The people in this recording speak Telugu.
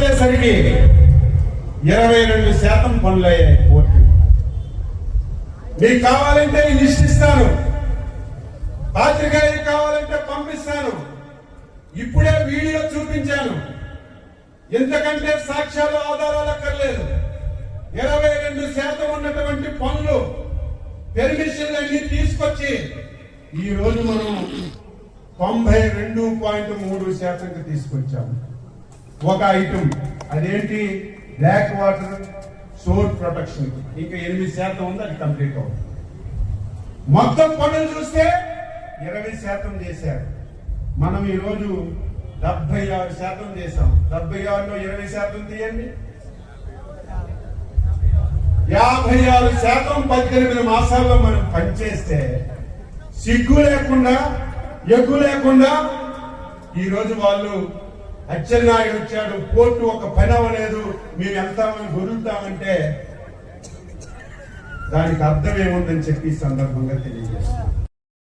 వచ్చేసరికి 22% పనులయ్యాయి పోర్టు. మీకు కావాలంటే ఈ లిస్ట్ ఇస్తాను, పాత్రికేయులకు కావాలంటే పంపిస్తాను. ఇప్పుడే వీడియో చూపించాను, ఎంతకంటే సాక్ష్యాలు ఆధారాలు అక్కర్లేదు. 22% ఉన్నటువంటి పనులు పెర్మిషన్లు అన్ని తీసుకొచ్చి ఈ రోజు మనం 92.3% తీసుకొచ్చాము. ఒక ఐటమ్ అదేంటి, బ్లాక్ వాటర్ సోర్ ప్రొటెక్షన్, ఇంకా 8% ఉంది, అది కంప్లీట్ అవుతుంది. మొత్తం పనులు చూస్తే 20% చేశారు. మనం ఈరోజు 76% చేశాం. 76లో 20% తీయండి, 56% 18 మాసాల్లో మనం పనిచేస్తే సిగ్గు లేకుండా ఎగ్గు లేకుండా ఈరోజు వాళ్ళు అచ్చెన్నాయుడు వచ్చాడు, పోర్టు ఒక పని అవ్వలేదు, మేము వెళ్తామని గొరుతామంటే దానికి అర్థం ఏముందని చెప్పి సందర్భంగా తెలియజేస్తాం.